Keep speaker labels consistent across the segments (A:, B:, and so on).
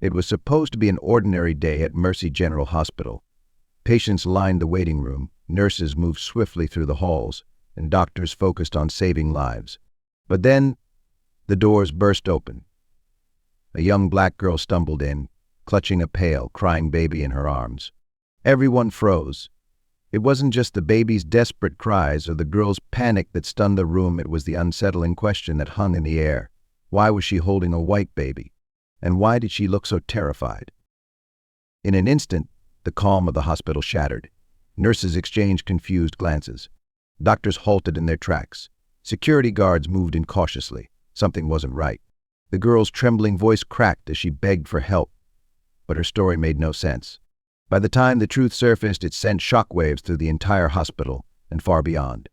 A: It was supposed to be an ordinary day at Mercy General Hospital. Patients lined the waiting room, nurses moved swiftly through the halls, and doctors focused on saving lives. But then, the doors burst open. A young black girl stumbled in, clutching a pale, crying baby in her arms. Everyone froze. It wasn't just the baby's desperate cries or the girl's panic that stunned the room, it was the unsettling question that hung in the air. Why was she holding a white baby? And why did she look so terrified? In an instant, the calm of the hospital shattered. Nurses exchanged confused glances. Doctors halted in their tracks. Security guards moved in cautiously. Something wasn't right. The girl's trembling voice cracked as she begged for help, but her story made no sense. By the time the truth surfaced, it sent shockwaves through the entire hospital and far beyond.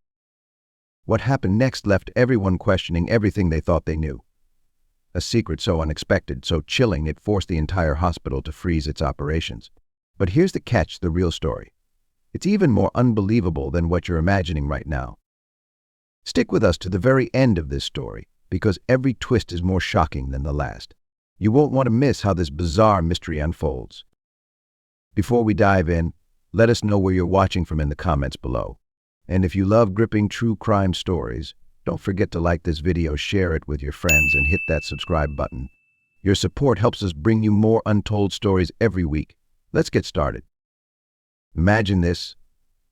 A: What happened next left everyone questioning everything they thought they knew. A secret so unexpected, so chilling, it forced the entire hospital to freeze its operations. But here's the catch, the real story. It's even more unbelievable than what you're imagining right now. Stick with us to the very end of this story, because every twist is more shocking than the last. You won't want to miss how this bizarre mystery unfolds. Before we dive in, let us know where you're watching from in the comments below. And if you love gripping true crime stories, don't forget to like this video, share it with your friends, and hit that subscribe button. Your support helps us bring you more untold stories every week. Let's get started. Imagine this.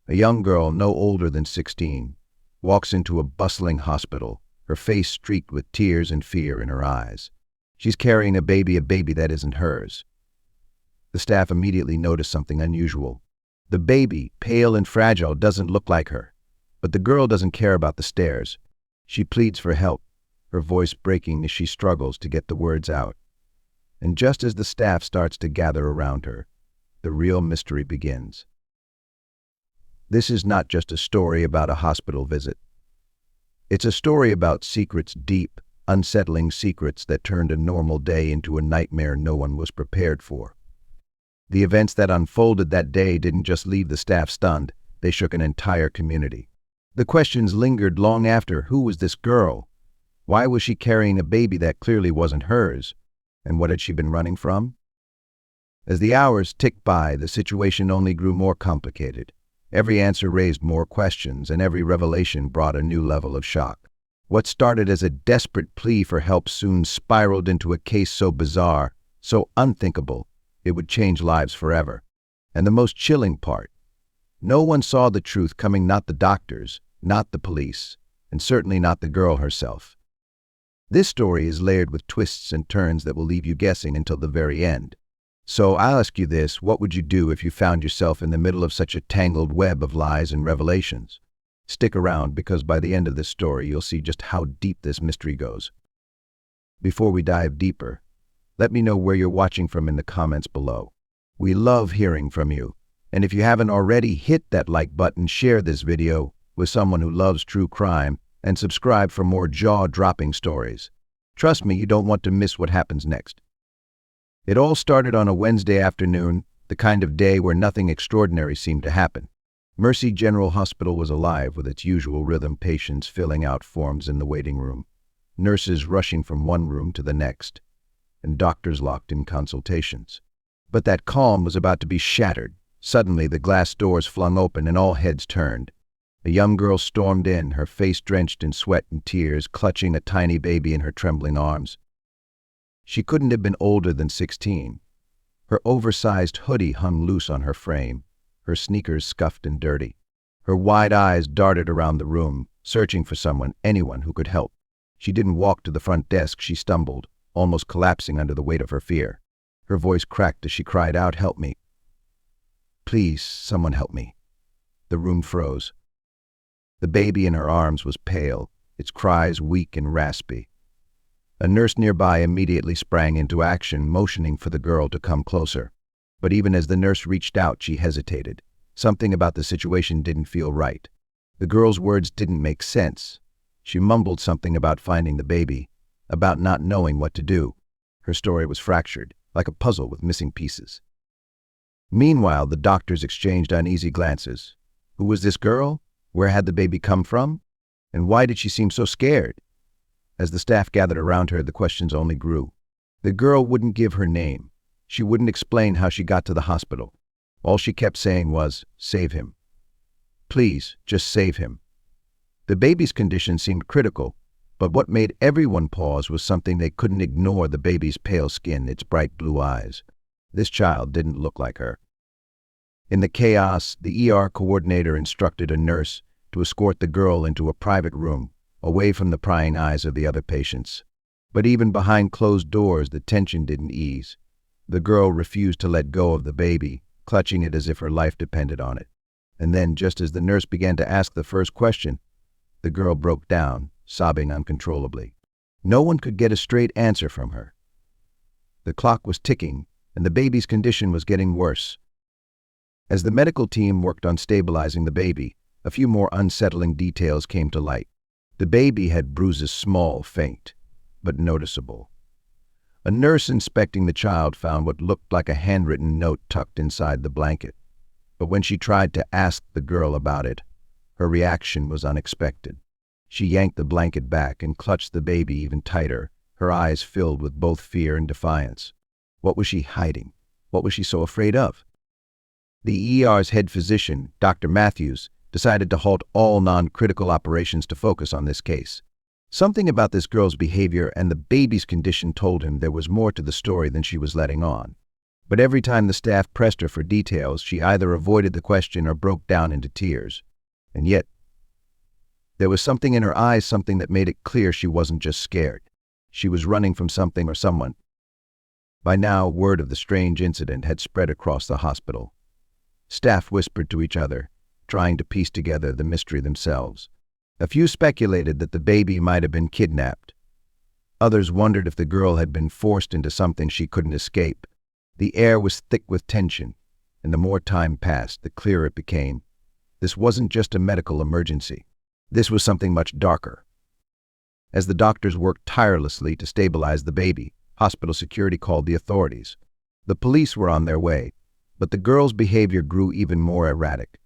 A: A young girl, no older than 16, walks into a bustling hospital, her face streaked with tears and fear in her eyes. She's carrying a baby that isn't hers. The staff immediately notice something unusual. The baby, pale and fragile, doesn't look like her. But the girl doesn't care about the stares. She pleads for help, her voice breaking as she struggles to get the words out. And just as the staff starts to gather around her, the real mystery begins. This is not just a story about a hospital visit. It's a story about secrets, deep, unsettling secrets that turned a normal day into a nightmare no one was prepared for. The events that unfolded that day didn't just leave the staff stunned, they shook an entire community. The questions lingered long after. Who was this girl? Why was she carrying a baby that clearly wasn't hers? And what had she been running from? As the hours ticked by, the situation only grew more complicated. Every answer raised more questions, and every revelation brought a new level of shock. What started as a desperate plea for help soon spiraled into a case so bizarre, so unthinkable, it would change lives forever. And the most chilling part, no one saw the truth coming, not the doctors, not the police, and certainly not the girl herself. This story is layered with twists and turns that will leave you guessing until the very end. So I'll ask you this, what would you do if you found yourself in the middle of such a tangled web of lies and revelations? Stick around, because by the end of this story, you'll see just how deep this mystery goes. Before we dive deeper, let me know where you're watching from in the comments below. We love hearing from you. And if you haven't already, hit that like button, share this video with someone who loves true crime, and subscribe for more jaw-dropping stories. Trust me, you don't want to miss what happens next. It all started on a Wednesday afternoon, the kind of day where nothing extraordinary seemed to happen. Mercy General Hospital was alive with its usual rhythm, patients filling out forms in the waiting room, nurses rushing from one room to the next, and doctors locked in consultations. But that calm was about to be shattered. Suddenly, the glass doors flung open and all heads turned. A young girl stormed in, her face drenched in sweat and tears, clutching a tiny baby in her trembling arms. She couldn't have been older than 16. Her oversized hoodie hung loose on her frame, her sneakers scuffed and dirty. Her wide eyes darted around the room, searching for someone, anyone who could help. She didn't walk to the front desk, she stumbled, almost collapsing under the weight of her fear. Her voice cracked as she cried out, "Help me. Please, someone help me." The room froze. The baby in her arms was pale, its cries weak and raspy. A nurse nearby immediately sprang into action, motioning for the girl to come closer. But even as the nurse reached out, she hesitated. Something about the situation didn't feel right. The girl's words didn't make sense. She mumbled something about finding the baby, about not knowing what to do. Her story was fractured, like a puzzle with missing pieces. Meanwhile, the doctors exchanged uneasy glances. Who was this girl? Where had the baby come from? And why did she seem so scared? As the staff gathered around her, the questions only grew. The girl wouldn't give her name. She wouldn't explain how she got to the hospital. All she kept saying was, "Save him. Please, just save him." The baby's condition seemed critical, but what made everyone pause was something they couldn't ignore: the baby's pale skin, its bright blue eyes. This child didn't look like her. In the chaos, the ER coordinator instructed a nurse to escort the girl into a private room, away from the prying eyes of the other patients. But even behind closed doors, the tension didn't ease. The girl refused to let go of the baby, clutching it as if her life depended on it. And then, just as the nurse began to ask the first question, the girl broke down, sobbing uncontrollably. No one could get a straight answer from her. The clock was ticking, and the baby's condition was getting worse. As the medical team worked on stabilizing the baby, a few more unsettling details came to light. The baby had bruises, small, faint, but noticeable. A nurse inspecting the child found what looked like a handwritten note tucked inside the blanket. But when she tried to ask the girl about it, her reaction was unexpected. She yanked the blanket back and clutched the baby even tighter, her eyes filled with both fear and defiance. What was she hiding? What was she so afraid of? The ER's head physician, Dr. Matthews, decided to halt all non-critical operations to focus on this case. Something about this girl's behavior and the baby's condition told him there was more to the story than she was letting on. But every time the staff pressed her for details, she either avoided the question or broke down into tears. And yet, there was something in her eyes, something that made it clear she wasn't just scared. She was running from something or someone. By now, word of the strange incident had spread across the hospital. Staff whispered to each other, trying to piece together the mystery themselves. A few speculated that the baby might have been kidnapped. Others wondered if the girl had been forced into something she couldn't escape. The air was thick with tension, and the more time passed, the clearer it became. This wasn't just a medical emergency. This was something much darker. As the doctors worked tirelessly to stabilize the baby, hospital security called the authorities. The police were on their way, but the girl's behavior grew even more erratic.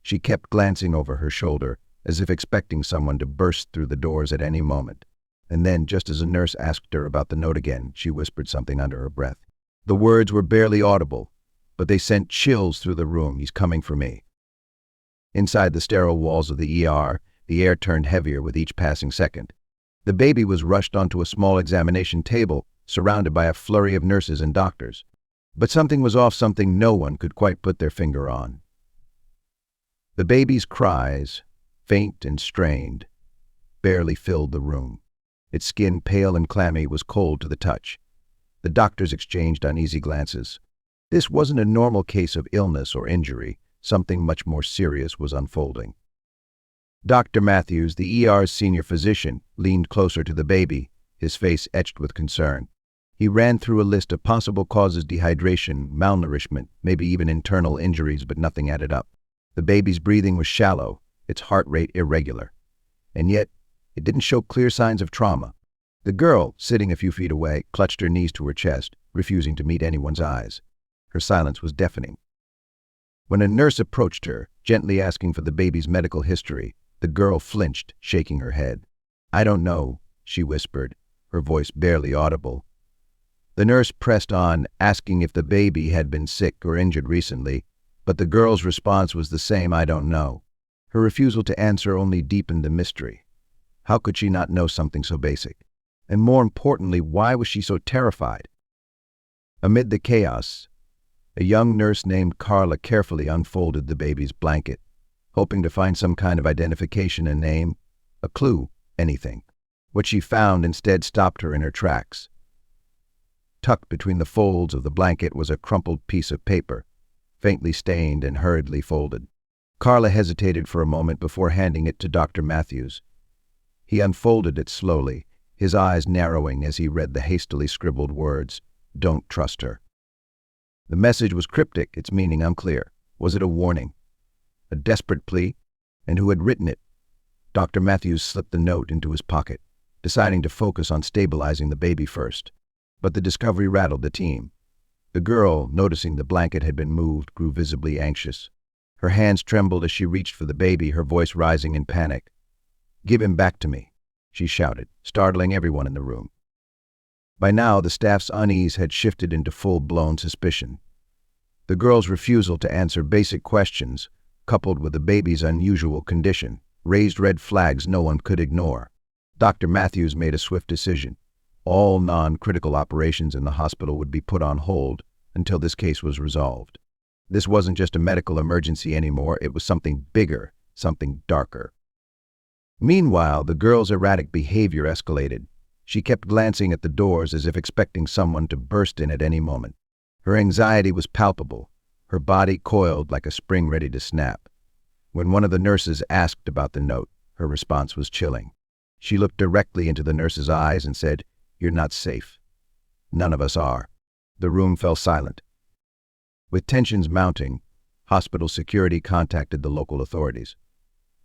A: She kept glancing over her shoulder, as if expecting someone to burst through the doors at any moment. And then, just as a nurse asked her about the note again, she whispered something under her breath. The words were barely audible, but they sent chills through the room. "He's coming for me." Inside the sterile walls of the ER, the air turned heavier with each passing second. The baby was rushed onto a small examination table, surrounded by a flurry of nurses and doctors. But something was off, something no one could quite put their finger on. The baby's cries, faint and strained, barely filled the room. Its skin, pale and clammy, was cold to the touch. The doctors exchanged uneasy glances. This wasn't a normal case of illness or injury. Something much more serious was unfolding. Dr. Matthews, the ER's senior physician, leaned closer to the baby, his face etched with concern. He ran through a list of possible causes: dehydration, malnourishment, maybe even internal injuries, but nothing added up. The baby's breathing was shallow, its heart rate irregular. And yet, it didn't show clear signs of trauma. The girl, sitting a few feet away, clutched her knees to her chest, refusing to meet anyone's eyes. Her silence was deafening. When a nurse approached her, gently asking for the baby's medical history, the girl flinched, shaking her head. "I don't know," she whispered, her voice barely audible. The nurse pressed on, asking if the baby had been sick or injured recently, but the girl's response was the same: "I don't know." Her refusal to answer only deepened the mystery. How could she not know something so basic? And more importantly, why was she so terrified? Amid the chaos, a young nurse named Carla carefully unfolded the baby's blanket, hoping to find some kind of identification, a name, a clue, anything. What she found instead stopped her in her tracks. Tucked between the folds of the blanket was a crumpled piece of paper, faintly stained and hurriedly folded. Carla hesitated for a moment before handing it to Dr. Matthews. He unfolded it slowly, his eyes narrowing as he read the hastily scribbled words, "Don't trust her." The message was cryptic, its meaning unclear. Was it a warning? A desperate plea? And who had written it? Dr. Matthews slipped the note into his pocket, deciding to focus on stabilizing the baby first. But the discovery rattled the team. The girl, noticing the blanket had been moved, grew visibly anxious. Her hands trembled as she reached for the baby, her voice rising in panic. "Give him back to me," she shouted, startling everyone in the room. By now, the staff's unease had shifted into full-blown suspicion. The girl's refusal to answer basic questions, coupled with the baby's unusual condition, raised red flags no one could ignore. Dr. Matthews made a swift decision. All non-critical operations in the hospital would be put on hold until this case was resolved. This wasn't just a medical emergency anymore, it was something bigger, something darker. Meanwhile, the girl's erratic behavior escalated. She kept glancing at the doors as if expecting someone to burst in at any moment. Her anxiety was palpable, her body coiled like a spring ready to snap. When one of the nurses asked about the note, her response was chilling. She looked directly into the nurse's eyes and said, "You're not safe." "None of us are." The room fell silent. With tensions mounting, hospital security contacted the local authorities.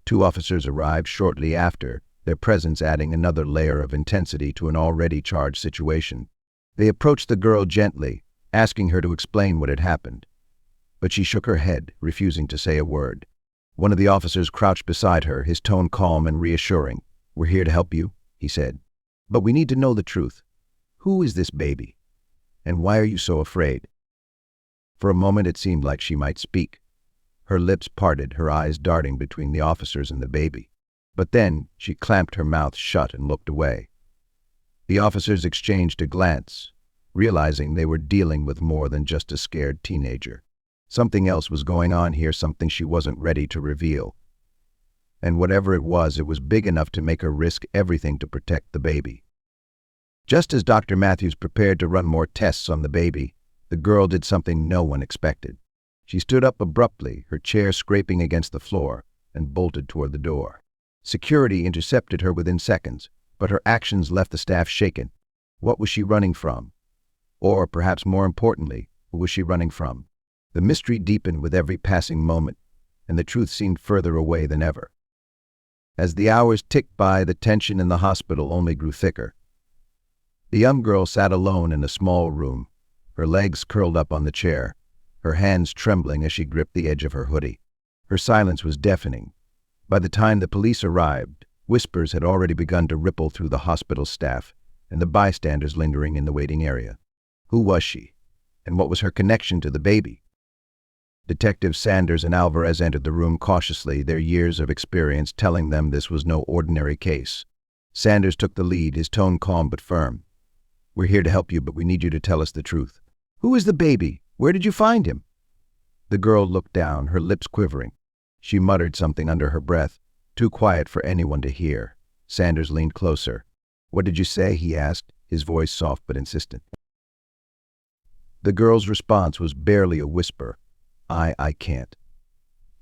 A: 2 officers arrived shortly after, their presence adding another layer of intensity to an already charged situation. They approached the girl gently, asking her to explain what had happened. But she shook her head, refusing to say a word. One of the officers crouched beside her, his tone calm and reassuring. "We're here to help you," he said. "But we need to know the truth. Who is this baby? And why are you so afraid?" For a moment it seemed like she might speak. Her lips parted, her eyes darting between the officers and the baby. But then she clamped her mouth shut and looked away. The officers exchanged a glance, realizing they were dealing with more than just a scared teenager. Something else was going on here, something she wasn't ready to reveal. And whatever it was big enough to make her risk everything to protect the baby. Just as Dr. Matthews prepared to run more tests on the baby, the girl did something no one expected. She stood up abruptly, her chair scraping against the floor, and bolted toward the door. Security intercepted her within seconds, but her actions left the staff shaken. What was she running from? Or, perhaps more importantly, who was she running from? The mystery deepened with every passing moment, and the truth seemed further away than ever. As the hours ticked by, the tension in the hospital only grew thicker. The young girl sat alone in a small room, her legs curled up on the chair, her hands trembling as she gripped the edge of her hoodie. Her silence was deafening. By the time the police arrived, whispers had already begun to ripple through the hospital staff and the bystanders lingering in the waiting area. Who was she? And what was her connection to the baby? Detectives Sanders and Alvarez entered the room cautiously, their years of experience telling them this was no ordinary case. Sanders took the lead, his tone calm but firm. "We're here to help you, but we need you to tell us the truth. Who is the baby? Where did you find him?" The girl looked down, her lips quivering. She muttered something under her breath, too quiet for anyone to hear. Sanders leaned closer. "What did you say?" he asked, his voice soft but insistent. The girl's response was barely a whisper. I can't."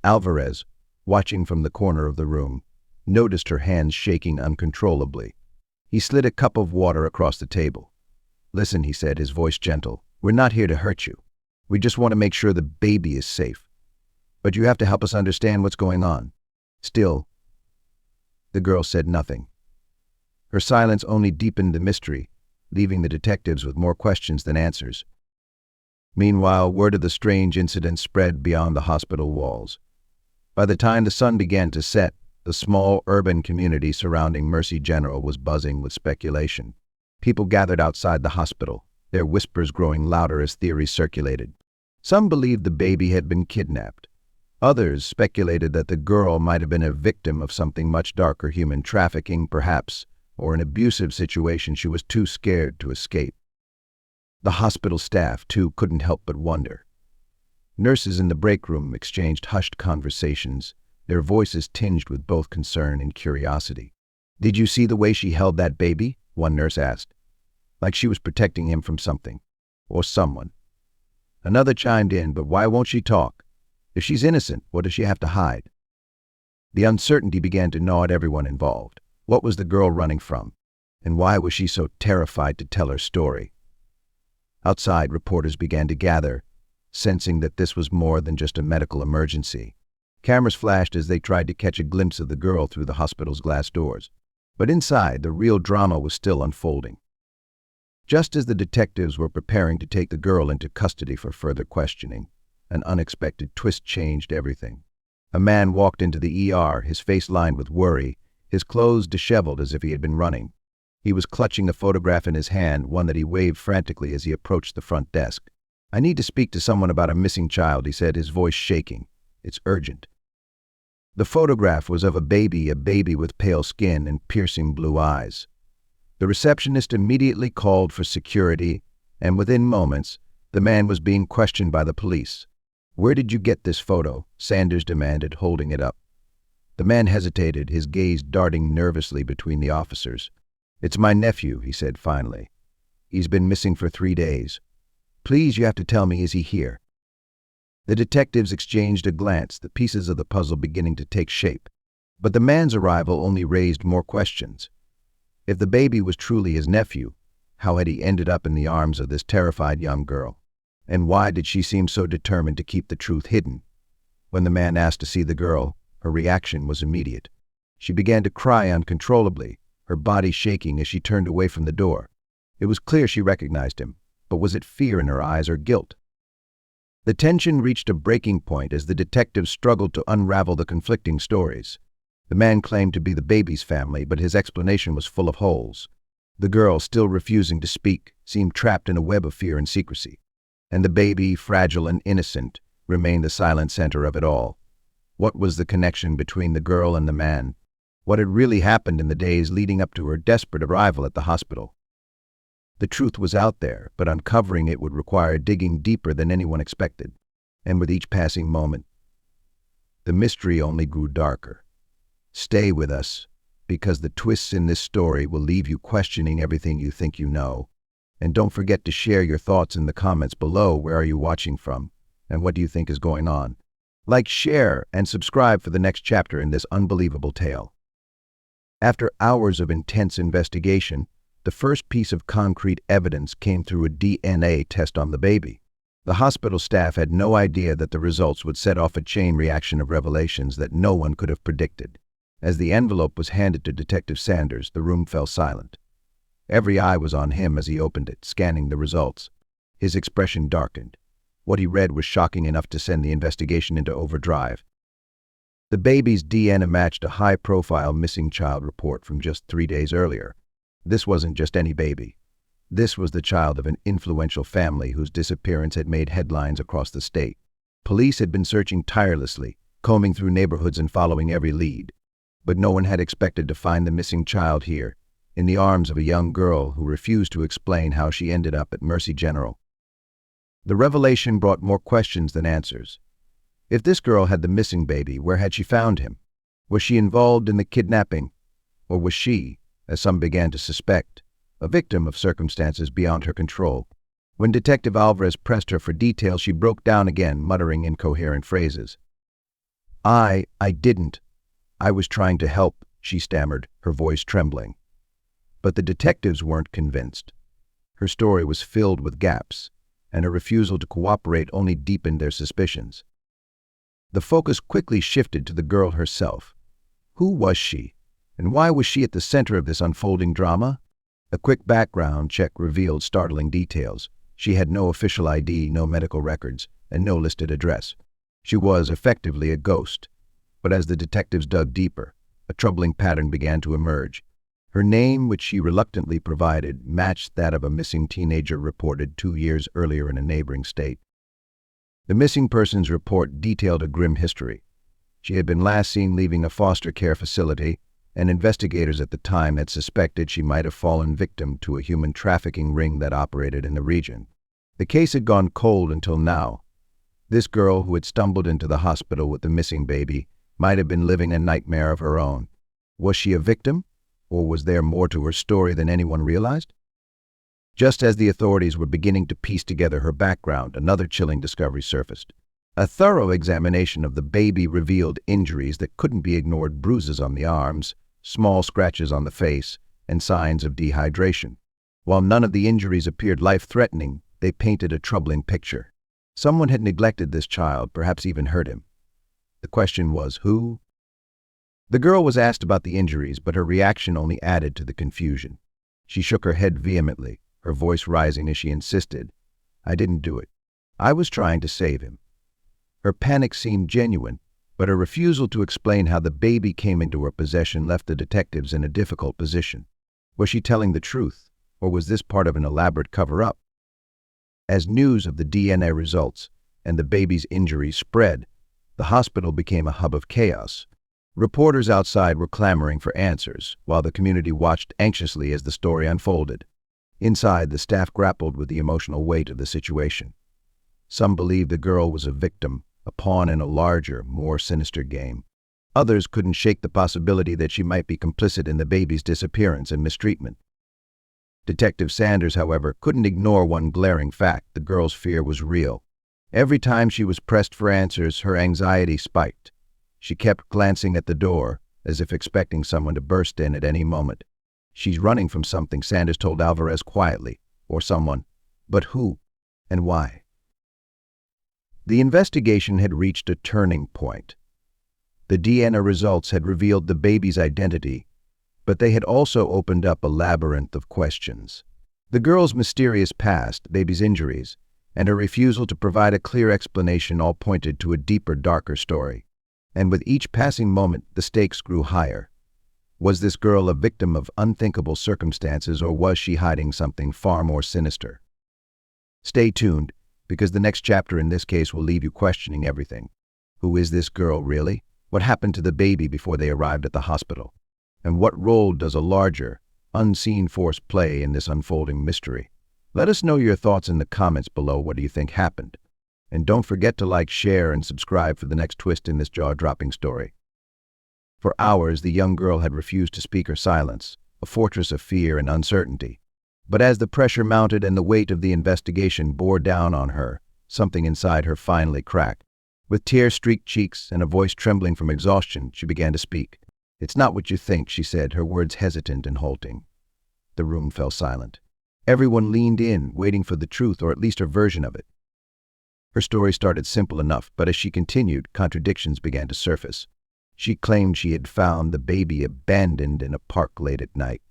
A: Alvarez, watching from the corner of the room, noticed her hands shaking uncontrollably. He slid a cup of water across the table. "Listen," he said, his voice gentle. "We're not here to hurt you. We just want to make sure the baby is safe. But you have to help us understand what's going on." Still, the girl said nothing. Her silence only deepened the mystery, leaving the detectives with more questions than answers. Meanwhile, word of the strange incident spread beyond the hospital walls. By the time the sun began to set, the small urban community surrounding Mercy General was buzzing with speculation. People gathered outside the hospital, their whispers growing louder as theories circulated. Some believed the baby had been kidnapped. Others speculated that the girl might have been a victim of something much darker, human trafficking, perhaps, or an abusive situation she was too scared to escape. The hospital staff, too, couldn't help but wonder. Nurses in the break room exchanged hushed conversations, their voices tinged with both concern and curiosity. "Did you see the way she held that baby?" one nurse asked. "Like she was protecting him from something. Or someone." Another chimed in, "But why won't she talk? If she's innocent, what does she have to hide?" The uncertainty began to gnaw at everyone involved. What was the girl running from? And why was she so terrified to tell her story? Outside, reporters began to gather, sensing that this was more than just a medical emergency. Cameras flashed as they tried to catch a glimpse of the girl through the hospital's glass doors. But inside, the real drama was still unfolding. Just as the detectives were preparing to take the girl into custody for further questioning, an unexpected twist changed everything. A man walked into the ER, his face lined with worry, his clothes disheveled as if he had been running. He was clutching a photograph in his hand, one that he waved frantically as he approached the front desk. "I need to speak to someone about a missing child," he said, his voice shaking. "It's urgent." The photograph was of a baby with pale skin and piercing blue eyes. The receptionist immediately called for security, and within moments, the man was being questioned by the police. "Where did you get this photo?" Sanders demanded, holding it up. The man hesitated, his gaze darting nervously between the officers. "It's my nephew," he said finally. "He's been missing for 3 days. Please, you have to tell me, is he here?" The detectives exchanged a glance, the pieces of the puzzle beginning to take shape. But the man's arrival only raised more questions. If the baby was truly his nephew, how had he ended up in the arms of this terrified young girl? And why did she seem so determined to keep the truth hidden? When the man asked to see the girl, her reaction was immediate. She began to cry uncontrollably, her body shaking as she turned away from the door. It was clear she recognized him, but was it fear in her eyes or guilt? The tension reached a breaking point as the detectives struggled to unravel the conflicting stories. The man claimed to be the baby's family, but his explanation was full of holes. The girl, still refusing to speak, seemed trapped in a web of fear and secrecy. And the baby, fragile and innocent, remained the silent center of it all. What was the connection between the girl and the man? What had really happened in the days leading up to her desperate arrival at the hospital? The truth was out there, but uncovering it would require digging deeper than anyone expected. And with each passing moment, the mystery only grew darker. Stay with us, because the twists in this story will leave you questioning everything you think you know. And don't forget to share your thoughts in the comments below. Where are you watching from? And what do you think is going on? Like, share, and subscribe for the next chapter in this unbelievable tale. After hours of intense investigation, the first piece of concrete evidence came through a DNA test on the baby. The hospital staff had no idea that the results would set off a chain reaction of revelations that no one could have predicted. As the envelope was handed to Detective Sanders, the room fell silent. Every eye was on him as he opened it, scanning the results. His expression darkened. What he read was shocking enough to send the investigation into overdrive. The baby's DNA matched a high-profile missing child report from just 3 days earlier. This wasn't just any baby. This was the child of an influential family whose disappearance had made headlines across the state. Police had been searching tirelessly, combing through neighborhoods and following every lead. But no one had expected to find the missing child here, in the arms of a young girl who refused to explain how she ended up at Mercy General. The revelation brought more questions than answers. If this girl had the missing baby, where had she found him? Was she involved in the kidnapping? Or was she, as some began to suspect, a victim of circumstances beyond her control? When Detective Alvarez pressed her for details, she broke down again, muttering incoherent phrases. I didn't. I was trying to help," she stammered, her voice trembling. But the detectives weren't convinced. Her story was filled with gaps, and her refusal to cooperate only deepened their suspicions. The focus quickly shifted to the girl herself. Who was she, and why was she at the center of this unfolding drama? A quick background check revealed startling details. She had no official ID, no medical records, and no listed address. She was effectively a ghost. But as the detectives dug deeper, a troubling pattern began to emerge. Her name, which she reluctantly provided, matched that of a missing teenager reported 2 years earlier in a neighboring state. The missing persons report detailed a grim history. She had been last seen leaving a foster care facility, and investigators at the time had suspected she might have fallen victim to a human trafficking ring that operated in the region. The case had gone cold until now. This girl, who had stumbled into the hospital with the missing baby, might have been living a nightmare of her own. Was she a victim, or was there more to her story than anyone realized? Just as the authorities were beginning to piece together her background, another chilling discovery surfaced. A thorough examination of the baby revealed injuries that couldn't be ignored: bruises on the arms, small scratches on the face, and signs of dehydration. While none of the injuries appeared life-threatening, they painted a troubling picture. Someone had neglected this child, perhaps even hurt him. The question was, who? The girl was asked about the injuries, but her reaction only added to the confusion. She shook her head vehemently, her voice rising as she insisted, "I didn't do it. I was trying to save him." Her panic seemed genuine, but her refusal to explain how the baby came into her possession left the detectives in a difficult position. Was she telling the truth, or was this part of an elaborate cover-up? As news of the DNA results and the baby's injuries spread, the hospital became a hub of chaos. Reporters outside were clamoring for answers, while the community watched anxiously as the story unfolded. Inside, the staff grappled with the emotional weight of the situation. Some believed the girl was a victim, a pawn in a larger, more sinister game. Others couldn't shake the possibility that she might be complicit in the baby's disappearance and mistreatment. Detective Sanders, however, couldn't ignore one glaring fact: the girl's fear was real. Every time she was pressed for answers, her anxiety spiked. She kept glancing at the door, as if expecting someone to burst in at any moment. "She's running from something," Sanders told Alvarez quietly. "Or someone. But who? And why?" The investigation had reached a turning point. The DNA results had revealed the baby's identity, but they had also opened up a labyrinth of questions. The girl's mysterious past, baby's injuries, and her refusal to provide a clear explanation all pointed to a deeper, darker story. And with each passing moment, the stakes grew higher. Was this girl a victim of unthinkable circumstances, or was she hiding something far more sinister? Stay tuned, because the next chapter in this case will leave you questioning everything. Who is this girl, really? What happened to the baby before they arrived at the hospital? And what role does a larger, unseen force play in this unfolding mystery? Let us know your thoughts in the comments below. What do you think happened? And don't forget to like, share, and subscribe for the next twist in this jaw-dropping story. For hours, the young girl had refused to speak her silence, a fortress of fear and uncertainty. But as the pressure mounted and the weight of the investigation bore down on her, something inside her finally cracked. With tear-streaked cheeks and a voice trembling from exhaustion, she began to speak. "It's not what you think," she said, her words hesitant and halting. The room fell silent. Everyone leaned in, waiting for the truth, or at least her version of it. Her story started simple enough, but as she continued, contradictions began to surface. She claimed she had found the baby abandoned in a park late at night.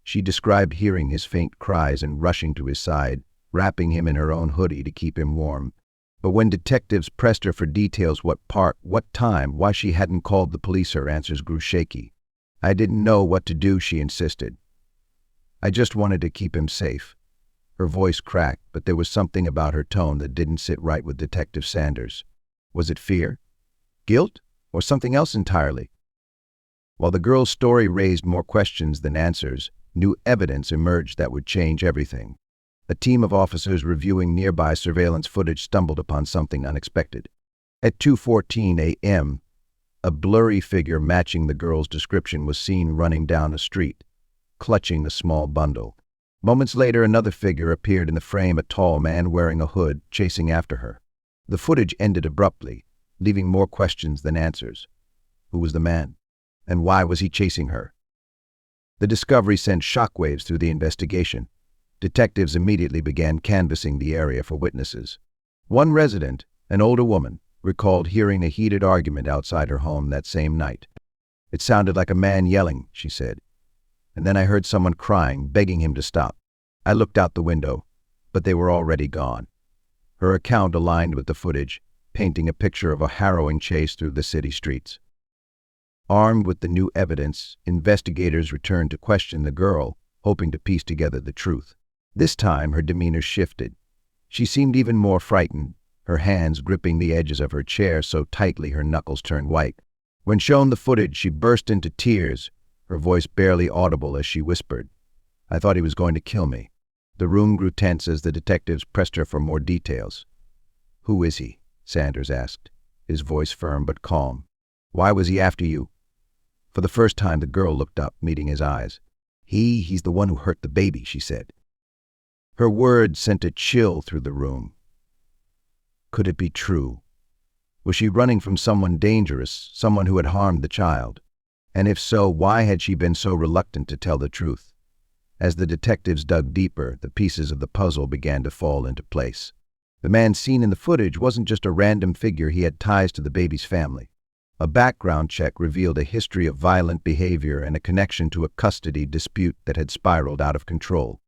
A: She described hearing his faint cries and rushing to his side, wrapping him in her own hoodie to keep him warm. But when detectives pressed her for details, what park, what time, why she hadn't called the police, her answers grew shaky. "I didn't know what to do," she insisted. "I just wanted to keep him safe." Her voice cracked, but there was something about her tone that didn't sit right with Detective Sanders. Was it fear? Guilt? Or something else entirely? While the girl's story raised more questions than answers, new evidence emerged that would change everything. A team of officers reviewing nearby surveillance footage stumbled upon something unexpected. At 2:14 a.m., a blurry figure matching the girl's description was seen running down a street, clutching a small bundle. Moments later, another figure appeared in the frame, a tall man wearing a hood, chasing after her. The footage ended abruptly, leaving more questions than answers. Who was the man? And why was he chasing her? The discovery sent shockwaves through the investigation. Detectives immediately began canvassing the area for witnesses. One resident, an older woman, recalled hearing a heated argument outside her home that same night. "It sounded like a man yelling," she said. "And then I heard someone crying, begging him to stop. I looked out the window, but they were already gone." Her account aligned with the footage, painting a picture of a harrowing chase through the city streets. Armed with the new evidence, investigators returned to question the girl, hoping to piece together the truth. This time, her demeanor shifted. She seemed even more frightened, her hands gripping the edges of her chair so tightly her knuckles turned white. When shown the footage, she burst into tears, her voice barely audible as she whispered, "I thought he was going to kill me." The room grew tense as the detectives pressed her for more details. "Who is he?" Sanders asked, his voice firm but calm. "Why was he after you?" For the first time, the girl looked up, meeting his eyes. He's the one who hurt the baby," she said. Her words sent a chill through the room. Could it be true? Was she running from someone dangerous, someone who had harmed the child? And if so, why had she been so reluctant to tell the truth? As the detectives dug deeper, the pieces of the puzzle began to fall into place. The man seen in the footage wasn't just a random figure. He had ties to the baby's family. A background check revealed a history of violent behavior and a connection to a custody dispute that had spiraled out of control.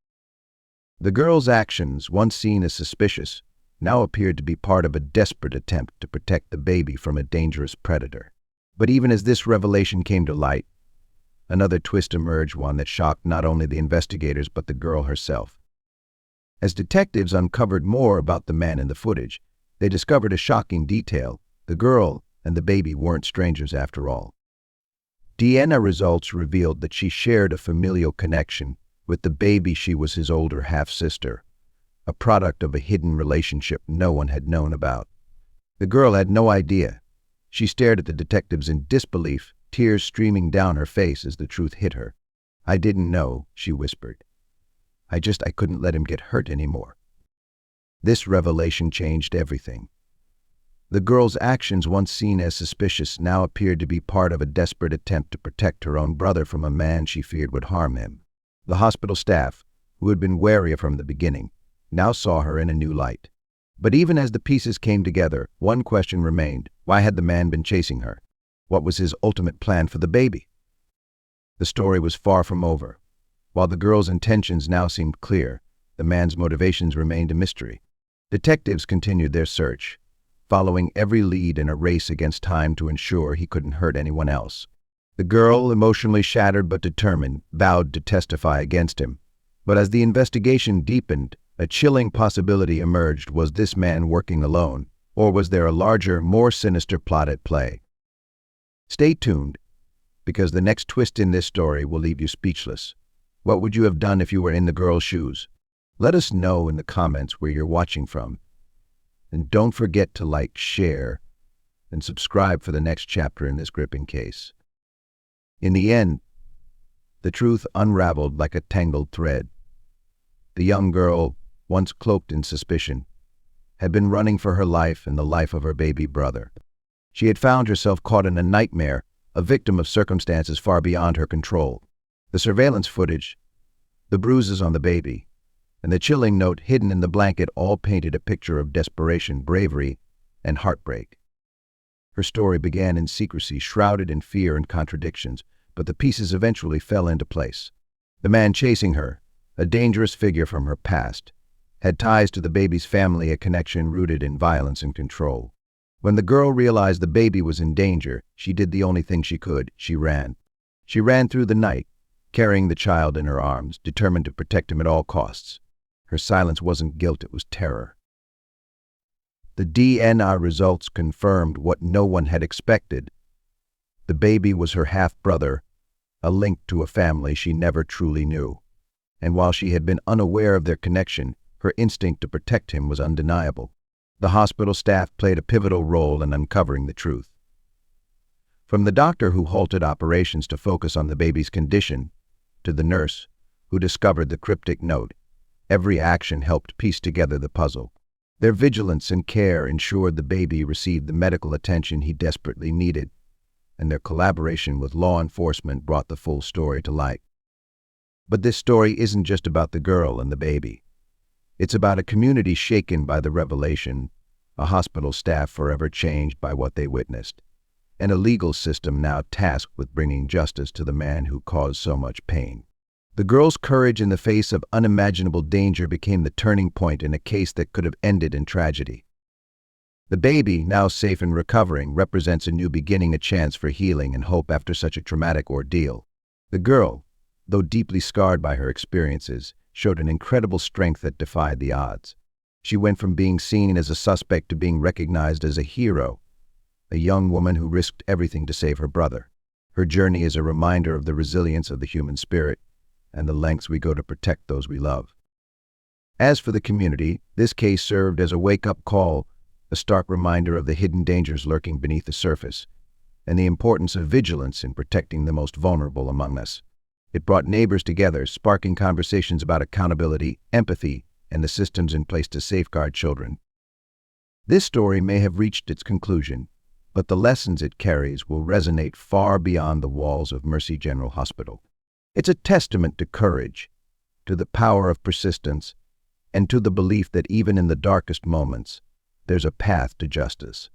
A: The girl's actions, once seen as suspicious, now appeared to be part of a desperate attempt to protect the baby from a dangerous predator. But even as this revelation came to light, another twist emerged, one that shocked not only the investigators but the girl herself. As detectives uncovered more about the man in the footage, they discovered a shocking detail. The girl and the baby weren't strangers after all. DNA results revealed that she shared a familial connection with the baby. She was his older half-sister, a product of a hidden relationship no one had known about. The girl had no idea. She stared at the detectives in disbelief, tears streaming down her face as the truth hit her. "I didn't know," she whispered. I couldn't let him get hurt anymore." This revelation changed everything. The girl's actions, once seen as suspicious, now appeared to be part of a desperate attempt to protect her own brother from a man she feared would harm him. The hospital staff, who had been wary from the beginning, now saw her in a new light. But even as the pieces came together, one question remained. Why had the man been chasing her? What was his ultimate plan for the baby? The story was far from over. While the girl's intentions now seemed clear, the man's motivations remained a mystery. Detectives continued their search, following every lead in a race against time to ensure he couldn't hurt anyone else. The girl, emotionally shattered but determined, vowed to testify against him. But as the investigation deepened, a chilling possibility emerged. Was this man working alone, or was there a larger, more sinister plot at play? Stay tuned, because the next twist in this story will leave you speechless. What would you have done if you were in the girl's shoes? Let us know in the comments where you're watching from. And don't forget to like, share, and subscribe for the next chapter in this gripping case. In the end, the truth unraveled like a tangled thread. The young girl, once cloaked in suspicion, had been running for her life and the life of her baby brother. She had found herself caught in a nightmare, a victim of circumstances far beyond her control. The surveillance footage, the bruises on the baby, and the chilling note hidden in the blanket all painted a picture of desperation, bravery, and heartbreak. Her story began in secrecy, shrouded in fear and contradictions, but the pieces eventually fell into place. The man chasing her, a dangerous figure from her past, had ties to the baby's family, a connection rooted in violence and control. When the girl realized the baby was in danger, she did the only thing she could. She ran. She ran through the night, carrying the child in her arms, determined to protect him at all costs. Her silence wasn't guilt, it was terror. The DNA results confirmed what no one had expected. The baby was her half-brother, a link to a family she never truly knew. And while she had been unaware of their connection, her instinct to protect him was undeniable. The hospital staff played a pivotal role in uncovering the truth. From the doctor who halted operations to focus on the baby's condition, to the nurse who discovered the cryptic note, every action helped piece together the puzzle. Their vigilance and care ensured the baby received the medical attention he desperately needed, and their collaboration with law enforcement brought the full story to light. But this story isn't just about the girl and the baby. It's about a community shaken by the revelation, a hospital staff forever changed by what they witnessed, and a legal system now tasked with bringing justice to the man who caused so much pain. The girl's courage in the face of unimaginable danger became the turning point in a case that could have ended in tragedy. The baby, now safe and recovering, represents a new beginning, a chance for healing and hope after such a traumatic ordeal. The girl, though deeply scarred by her experiences, showed an incredible strength that defied the odds. She went from being seen as a suspect to being recognized as a hero, a young woman who risked everything to save her brother. Her journey is a reminder of the resilience of the human spirit and the lengths we go to protect those we love. As for the community, this case served as a wake-up call, a stark reminder of the hidden dangers lurking beneath the surface, and the importance of vigilance in protecting the most vulnerable among us. It brought neighbors together, sparking conversations about accountability, empathy, and the systems in place to safeguard children. This story may have reached its conclusion, but the lessons it carries will resonate far beyond the walls of Mercy General Hospital. It's a testament to courage, to the power of persistence, and to the belief that even in the darkest moments, there's a path to justice.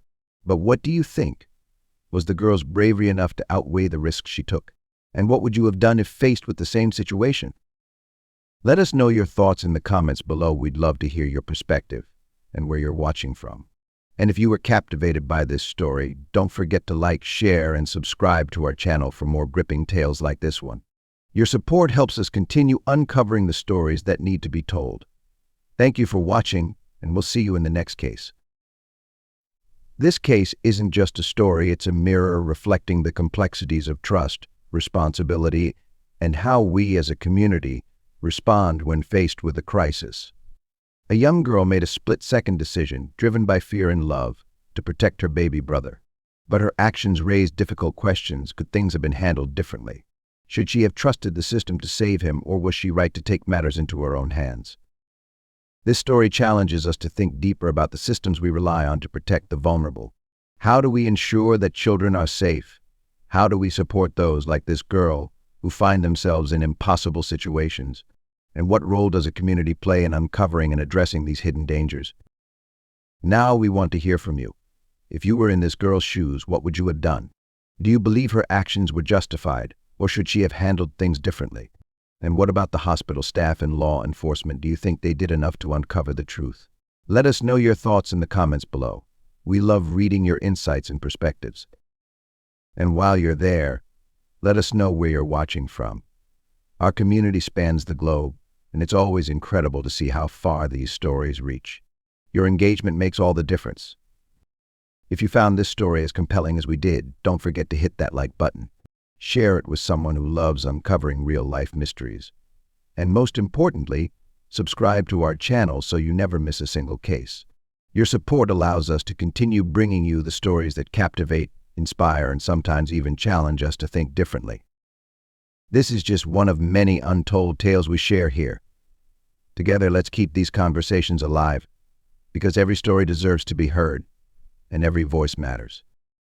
A: But what do you think? Was the girl's bravery enough to outweigh the risks she took? And what would you have done if faced with the same situation? Let us know your thoughts in the comments below. We'd love to hear your perspective and where you're watching from. And if you were captivated by this story, don't forget to like, share, and subscribe to our channel for more gripping tales like this one. Your support helps us continue uncovering the stories that need to be told. Thank you for watching, and we'll see you in the next case. This case isn't just a story, it's a mirror reflecting the complexities of trust, responsibility, and how we as a community respond when faced with a crisis. A young girl made a split-second decision, driven by fear and love, to protect her baby brother. But her actions raised difficult questions. Could things have been handled differently? Should she have trusted the system to save him, or was she right to take matters into her own hands? This story challenges us to think deeper about the systems we rely on to protect the vulnerable. How do we ensure that children are safe? How do we support those like this girl who find themselves in impossible situations? And what role does a community play in uncovering and addressing these hidden dangers? Now we want to hear from you. If you were in this girl's shoes, what would you have done? Do you believe her actions were justified, or should she have handled things differently? And what about the hospital staff and law enforcement? Do you think they did enough to uncover the truth? Let us know your thoughts in the comments below. We love reading your insights and perspectives. And while you're there, let us know where you're watching from. Our community spans the globe, and it's always incredible to see how far these stories reach. Your engagement makes all the difference. If you found this story as compelling as we did, don't forget to hit that like button. Share it with someone who loves uncovering real-life mysteries. And most importantly, subscribe to our channel so you never miss a single case. Your support allows us to continue bringing you the stories that captivate, inspire, and sometimes even challenge us to think differently. This is just one of many untold tales we share here. Together, let's keep these conversations alive, because every story deserves to be heard, and every voice matters.